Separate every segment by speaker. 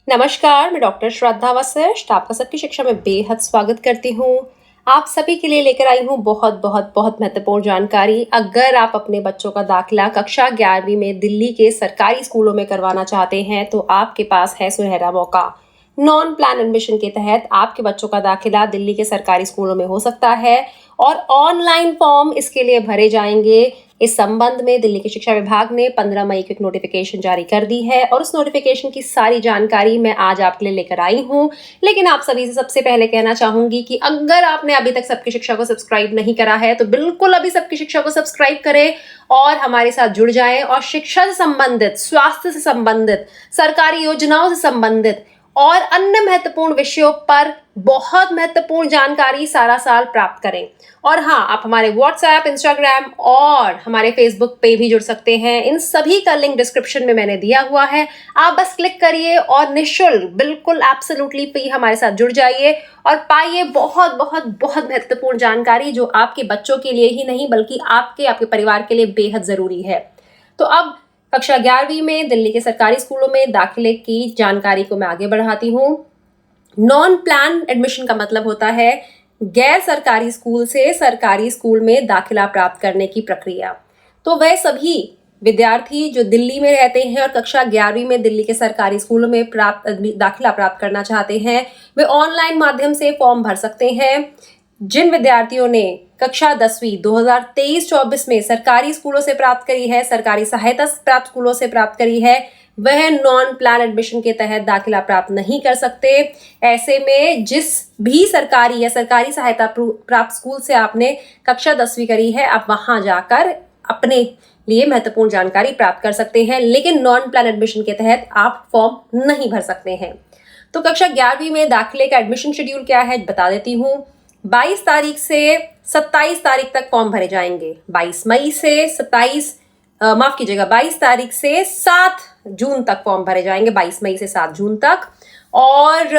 Speaker 1: नमस्कार, मैं डॉक्टर श्रद्धा वशिष्ठ आपका सबकी शिक्षा में बेहद स्वागत करती हूँ। आप सभी के लिए लेकर आई हूँ बहुत महत्वपूर्ण जानकारी। अगर आप अपने बच्चों का दाखिला कक्षा 11वीं में दिल्ली के सरकारी स्कूलों में करवाना चाहते हैं, तो आपके पास है सुनहरा मौका। नॉन प्लान एडमिशन के तहत आपके बच्चों का दाखिला दिल्ली के सरकारी स्कूलों में हो सकता है और ऑनलाइन फॉर्म इसके लिए भरे जाएंगे। इस संबंध में दिल्ली के शिक्षा विभाग ने 15 मई को एक नोटिफिकेशन जारी कर दी है और उस नोटिफिकेशन की सारी जानकारी मैं आज आपके लिए लेकर आई हूँ। लेकिन आप सभी से सबसे पहले कहना चाहूंगी कि अगर आपने अभी तक सबकी शिक्षा को सब्सक्राइब नहीं करा है तो बिल्कुल अभी सबकी शिक्षा को सब्सक्राइब करें और हमारे साथ जुड़ जाएं और शिक्षा से संबंधित, स्वास्थ्य से संबंधित, सरकारी योजनाओं से संबंधित और अन्य महत्वपूर्ण विषयों पर बहुत महत्वपूर्ण जानकारी सारा साल प्राप्त करें। और हाँ, आप हमारे व्हाट्सएप, इंस्टाग्राम और हमारे फेसबुक पे भी जुड़ सकते हैं। इन सभी का लिंक डिस्क्रिप्शन में मैंने दिया हुआ है। आप बस क्लिक करिए और निःशुल्क, बिल्कुल एब्सोल्युटली फ्री हमारे साथ जुड़ जाइए और पाइए बहुत महत्वपूर्ण जानकारी जो आपके बच्चों के लिए ही नहीं बल्कि आपके परिवार के लिए बेहद जरूरी है। तो अब कक्षा 11वीं में दिल्ली के सरकारी स्कूलों में दाखिले की जानकारी को मैं आगे बढ़ाती हूँ। नॉन प्लान एडमिशन का मतलब होता है गैर सरकारी स्कूल से सरकारी स्कूल में दाखिला प्राप्त करने की प्रक्रिया। तो वह सभी विद्यार्थी जो दिल्ली में रहते हैं और कक्षा 11वीं में दिल्ली के सरकारी स्कूलों में दाखिला प्राप्त करना चाहते हैं, वे ऑनलाइन माध्यम से फॉर्म भर सकते हैं। जिन विद्यार्थियों ने कक्षा 10वीं 2023-24 में सरकारी स्कूलों से प्राप्त करी है, सरकारी सहायता प्राप्त स्कूलों से प्राप्त करी है, वह नॉन प्लान एडमिशन के तहत दाखिला प्राप्त नहीं कर सकते। ऐसे में जिस भी सरकारी या सरकारी सहायता प्राप्त स्कूल से आपने कक्षा 10वीं करी है, आप वहां जाकर अपने लिए महत्वपूर्ण जानकारी प्राप्त कर सकते हैं, लेकिन नॉन प्लान एडमिशन के तहत आप फॉर्म नहीं भर सकते हैं। तो कक्षा 11वीं में दाखिले का एडमिशन शेड्यूल क्या है बता देती हूँ। 22 तारीख से 27 तारीख तक फॉर्म भरे जाएंगे। 22 मई से 22 तारीख से 7 जून तक फॉर्म भरे जाएंगे। 22 मई से 7 जून तक। और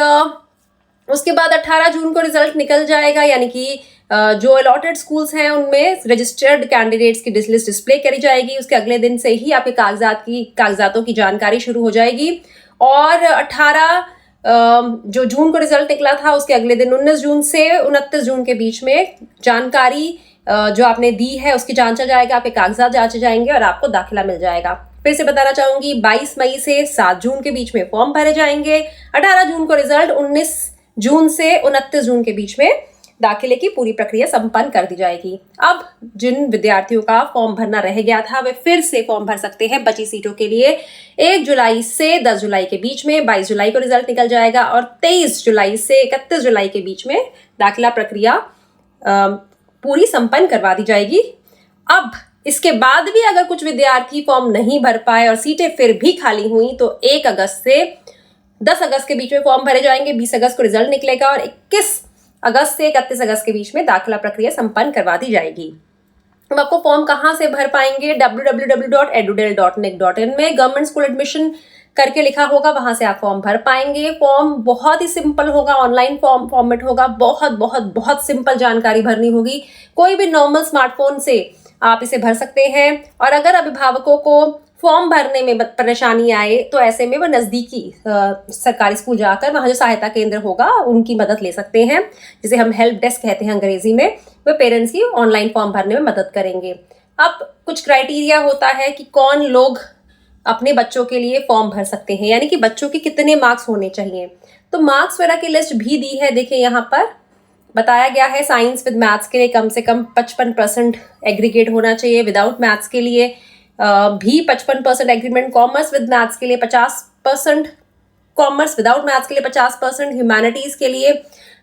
Speaker 1: उसके बाद 18 जून को रिजल्ट निकल जाएगा, यानी कि जो अलॉटेड स्कूल्स हैं उनमें रजिस्टर्ड कैंडिडेट्स की लिस्ट डिस्प्ले करी जाएगी। उसके अगले दिन से ही आपके कागजातों की जानकारी शुरू हो जाएगी। और 18 जो जून को रिजल्ट निकला था उसके अगले दिन 19 जून से 29 जून के बीच में जानकारी जो आपने दी है उसकी जांचा जाएगा, आपके कागजात जांचे जाएंगे और आपको दाखिला मिल जाएगा। फिर से बताना चाहूंगी, 22 मई से 7 जून के बीच में फॉर्म भरे जाएंगे। 18 जून को रिजल्ट, 19 जून से 29 जून के बीच में दाखिले की पूरी प्रक्रिया संपन्न कर दी जाएगी। अब जिन विद्यार्थियों का फॉर्म भरना रह गया था वे फिर से फॉर्म भर सकते हैं बची सीटों के लिए। 1 जुलाई से 10 जुलाई के बीच में, 22 जुलाई को रिजल्ट निकल जाएगा और 23 जुलाई से 31 जुलाई के बीच में दाखिला प्रक्रिया पूरी संपन्न करवा दी जाएगी। अब इसके बाद भी अगर कुछ विद्यार्थी फॉर्म नहीं भर पाए और सीटें फिर भी खाली हुई तो 1 अगस्त से 10 अगस्त के बीच में फॉर्म भरे जाएंगे। 20 अगस्त को रिजल्ट निकलेगा और 21 अगस्त से 31 अगस्त के बीच में दाखिला प्रक्रिया संपन्न करवा दी जाएगी। अब आपको फॉर्म कहाँ से भर पाएंगे? www.edudel.nic.in में गवर्नमेंट स्कूल एडमिशन करके लिखा होगा, वहां से आप फॉर्म भर पाएंगे। फॉर्म बहुत ही सिंपल होगा, ऑनलाइन फॉर्मेट होगा। बहुत सिंपल जानकारी भरनी होगी। कोई भी नॉर्मल स्मार्टफोन से आप इसे भर सकते हैं। और अगर अभिभावकों को फॉर्म भरने में परेशानी आए तो ऐसे में वह नज़दीकी सरकारी स्कूल जाकर वहाँ जो सहायता केंद्र होगा उनकी मदद ले सकते हैं, जिसे हम हेल्प डेस्क कहते हैं अंग्रेजी में। वे पेरेंट्स की ऑनलाइन फॉर्म भरने में मदद करेंगे। अब कुछ क्राइटेरिया होता है कि कौन लोग अपने बच्चों के लिए फॉर्म भर सकते हैं, यानी कि बच्चों के कितने मार्क्स होने चाहिए। तो मार्क्स वगैरह की लिस्ट भी दी है, देखिए यहाँ पर बताया गया है। साइंस विद मैथ्स के लिए कम से कम 55% एग्रीगेट होना चाहिए। विदाउट मैथ्स के लिए भी 55% एग्रीमेंट। कॉमर्स विद मैथ्स के लिए 50%, कॉमर्स विदाउट मैथ्स के लिए 50%, ह्यूमैनिटीज के लिए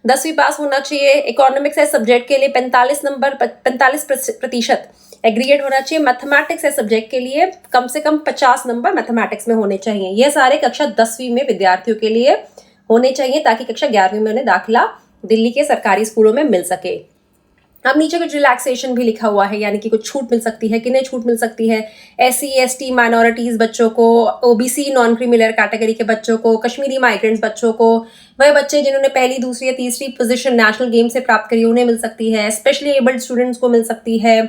Speaker 1: 10वीं पास होना चाहिए। इकोनॉमिक्स एज सब्जेक्ट के लिए 45% एग्रीगेट होना चाहिए। मैथमेटिक्स एज सब्जेक्ट के लिए कम से कम 50 नंबर मैथमेटिक्स में होने चाहिए। यह सारे कक्षा 10वीं में विद्यार्थियों के लिए होने चाहिए ताकि कक्षा 11वीं में उन्हें दाखिला दिल्ली के सरकारी स्कूलों में मिल सके। अब नीचे कुछ रिलैक्सेशन भी लिखा हुआ है, यानी कि कुछ छूट मिल सकती है। किन्हें छूट मिल सकती है? SC ST माइनॉरिटीज बच्चों को, OBC नॉन क्रीमिलेयर कैटेगरी के बच्चों को, कश्मीरी माइग्रेंट्स बच्चों को, वह बच्चे जिन्होंने पहली, दूसरी या तीसरी पोजीशन नेशनल गेम से प्राप्त करी उन्हें मिल सकती है। स्पेशली एबल्ड स्टूडेंट्स को मिल सकती है।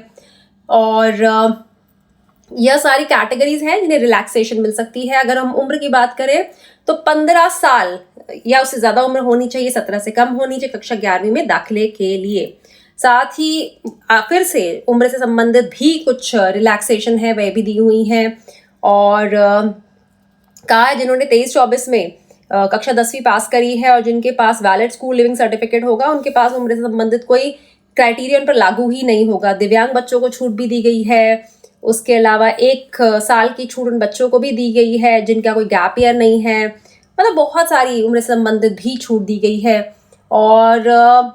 Speaker 1: और यह सारी कैटेगरीज हैं जिन्हें रिलैक्सेशन मिल सकती है। अगर हम उम्र की बात करें तो 15 साल या उससे ज़्यादा उम्र होनी चाहिए, 17 से कम होनी चाहिए कक्षा 11वीं में दाखिले के लिए। साथ ही फिर से उम्र से संबंधित भी कुछ रिलैक्सेशन है, वह भी दी हुई हैं। और कहा है जिन्होंने 23-24 में कक्षा 10वीं पास करी है और जिनके पास वैलिड स्कूल लिविंग सर्टिफिकेट होगा, उनके पास उम्र से संबंधित कोई क्राइटेरियन पर लागू ही नहीं होगा। दिव्यांग बच्चों को छूट भी दी गई है। उसके अलावा 1 साल की छूट उन बच्चों को भी दी गई है जिनका कोई गैप ईयर नहीं है। मतलब बहुत सारी उम्र से संबंधित भी छूट दी गई है। और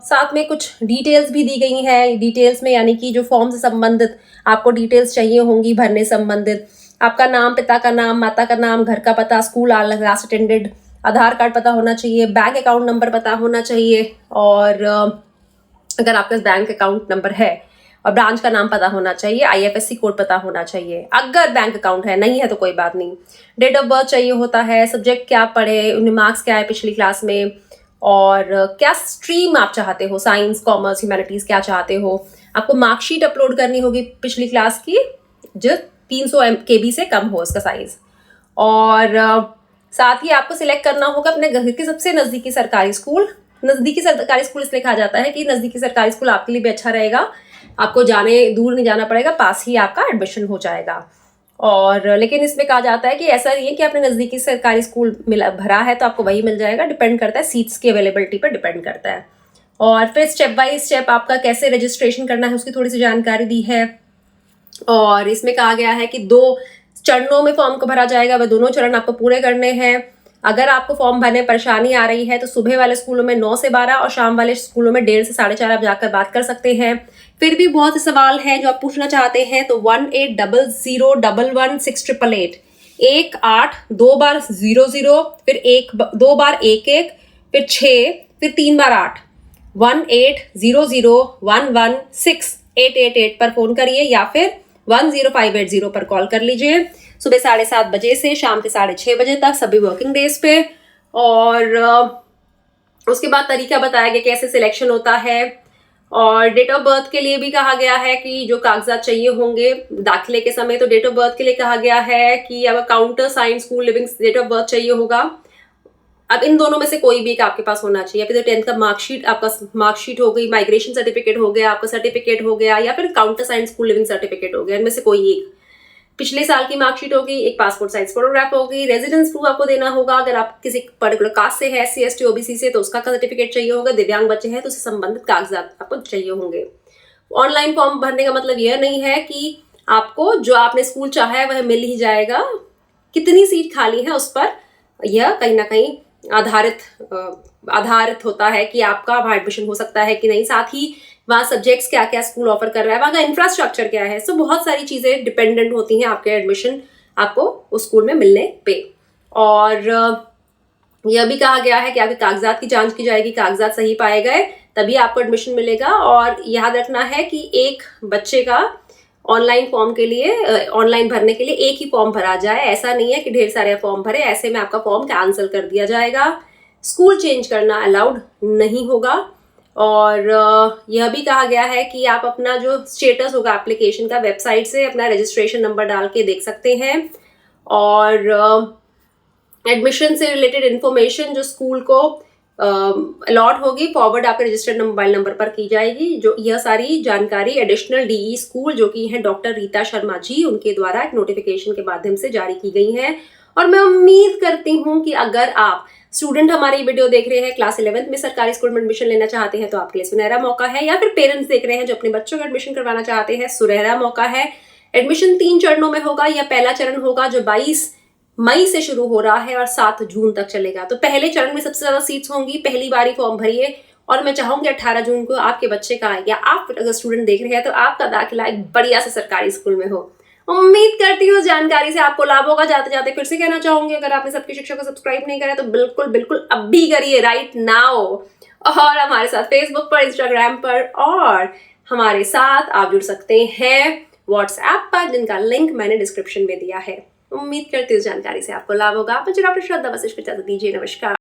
Speaker 1: साथ में कुछ डिटेल्स भी दी गई हैं। डिटेल्स में यानी कि जो फॉर्म से संबंधित आपको डिटेल्स चाहिए होंगी भरने संबंधित, आपका नाम, पिता का नाम, माता का नाम, घर का पता, स्कूल क्लास अटेंडेड, आधार कार्ड पता होना चाहिए, बैंक अकाउंट नंबर पता होना चाहिए। और अगर आपके पास बैंक अकाउंट नंबर है और ब्रांच का नाम पता होना चाहिए, IFSC कोड पता होना चाहिए। अगर बैंक अकाउंट है, नहीं है तो कोई बात नहीं। डेट ऑफ बर्थ चाहिए होता है, सब्जेक्ट क्या पढ़े, उन्हें मार्क्स क्या है पिछली क्लास में, और क्या स्ट्रीम आप चाहते हो, साइंस, कॉमर्स, ह्यूमैनिटीज क्या चाहते हो। आपको मार्कशीट अपलोड करनी होगी पिछली क्लास की, जो 300 KB से कम हो इसका साइज। और साथ ही आपको सिलेक्ट करना होगा अपने घर के सबसे नज़दीकी सरकारी स्कूल। नज़दीकी सरकारी स्कूल इसलिए कहा जाता है कि नज़दीकी सरकारी स्कूल आपके लिए भी अच्छा रहेगा, आपको दूर नहीं जाना पड़ेगा, पास ही आपका एडमिशन हो जाएगा। और लेकिन इसमें कहा जाता है कि ऐसा नहीं है कि आपने नज़दीकी सरकारी स्कूल भरा है तो आपको वही मिल जाएगा, डिपेंड करता है सीट्स की अवेलेबिलिटी पर डिपेंड करता है। और फिर स्टेप बाय स्टेप आपका कैसे रजिस्ट्रेशन करना है उसकी थोड़ी सी जानकारी दी है। और इसमें कहा गया है कि 2 चरणों में फॉर्म को भरा जाएगा, वह दोनों चरण आपको पूरे करने हैं। अगर आपको फॉर्म भरने में परेशानी आ रही है तो सुबह वाले स्कूलों में 9 से 12 और शाम वाले स्कूलों में 1:30 से 4:30 आप जाकर बात कर सकते हैं। फिर भी बहुत से सवाल हैं जो आप पूछना चाहते हैं तो 1800111688, 18 2 बार 00, फिर 2 बार 11, फिर 6, फिर 3 बार 8, 1800116888 पर फोन करिए या फिर 10580 पर कॉल कर लीजिए। सुबह 7:30 बजे से शाम के 6:30 बजे तक सभी वर्किंग डेज पे। और उसके बाद तरीका बताया गया कैसे सिलेक्शन होता है। और डेट ऑफ बर्थ के लिए भी कहा गया है कि जो कागजात चाहिए होंगे दाखिले के समय, तो डेट ऑफ बर्थ के लिए कहा गया है कि अब countersign school leaving date of birth चाहिए होगा। अब इन दोनों में से कोई भी एक आपके पास होना चाहिए। फिर 10th का मार्कशीट, आपका मार्कशीट हो गई, माइग्रेशन सर्टिफिकेट हो गया, आपका सर्टिफिकेट हो गया, या फिर countersign school leaving certificate हो गया। इनमें से कोई एक पिछले साल की मार्कशीट होगी, एक पासपोर्ट साइज फोटोग्राफ होगी, रेजिडेंस प्रूफ आपको देना होगा। अगर आप किसी पर्टिकुलर कास्ट से है, SC ST OBC से, तो उसका सर्टिफिकेट चाहिए होगा। दिव्यांग बच्चे हैं तो उससे संबंधित कागजात आपको चाहिए होंगे। ऑनलाइन फॉर्म भरने का मतलब यह नहीं है कि आपको जो आपने स्कूल चाहा है वह मिल ही जाएगा। कितनी सीट खाली है उस पर यह कहीं ना कहीं आधारित होता है कि आपका वहाँ एडमिशन हो सकता है कि नहीं। साथ ही वहाँ सब्जेक्ट्स क्या क्या स्कूल ऑफर कर रहा है, वहाँ का इंफ्रास्ट्रक्चर क्या है, सो बहुत सारी चीज़ें डिपेंडेंट होती हैं आपके एडमिशन आपको उस स्कूल में मिलने पे। और यह भी कहा गया है कि आपके कागजात की जांच की जाएगी, कागजात सही पाए गए तभी आपको एडमिशन मिलेगा। और याद रखना है कि एक बच्चे का ऑनलाइन फॉर्म के लिए, ऑनलाइन भरने के लिए एक ही फॉर्म भरा जाए। ऐसा नहीं है कि ढेर सारे फॉर्म भरे, ऐसे में आपका फॉर्म कैंसिल कर दिया जाएगा। स्कूल चेंज करना अलाउड नहीं होगा। और यह भी कहा गया है कि आप अपना जो स्टेटस होगा एप्लीकेशन का, वेबसाइट से अपना रजिस्ट्रेशन नंबर डाल के देख सकते हैं। और एडमिशन से रिलेटेड इन्फॉर्मेशन जो स्कूल को अलॉट होगी फॉरवर्ड आपके रजिस्टर्ड मोबाइल नंबर पर की जाएगी। जो यह सारी जानकारी एडिशनल DE स्कूल जो कि हैं डॉक्टर रीता शर्मा जी, उनके द्वारा एक नोटिफिकेशन के माध्यम से जारी की गई है। और मैं उम्मीद करती हूँ कि अगर आप स्टूडेंट हमारी वीडियो देख रहे हैं, क्लास 11th में सरकारी स्कूल में एडमिशन लेना चाहते हैं तो आपके लिए सुनहरा मौका है, या फिर पेरेंट्स देख रहे हैं जो अपने बच्चों का एडमिशन करवाना चाहते हैं, सुनहरा मौका है। एडमिशन 3 चरणों में होगा। यह पहला चरण होगा जो 22 मई से शुरू हो रहा है और 7 जून तक चलेगा। तो पहले चरण में सबसे ज्यादा सीट्स होंगी, पहली बारी फॉर्म भरिए। और मैं चाहूंगी 18 जून को आपके बच्चे का, या आप अगर स्टूडेंट देख रहे हैं तो आपका दाखिला एक बढ़िया से सरकारी स्कूल में हो। उम्मीद करती हूँ उस जानकारी से आपको लाभ होगा। जाते जाते फिर से कहना चाहूंगी, अगर आपने सबकी शिक्षा को सब्सक्राइब नहीं करा तो बिल्कुल बिल्कुल अब भी करिए, राइट नाउ। और हमारे साथ फेसबुक पर, इंस्टाग्राम पर, और हमारे साथ आप जुड़ सकते हैं व्हाट्सएप पर, जिनका लिंक मैंने डिस्क्रिप्शन में दिया है। उम्मीद करती हूँ जानकारी से आपको लाभ होगा। आप डॉक्टर श्रद्धा वशिष्ठ को इजाजत दीजिए। नमस्कार।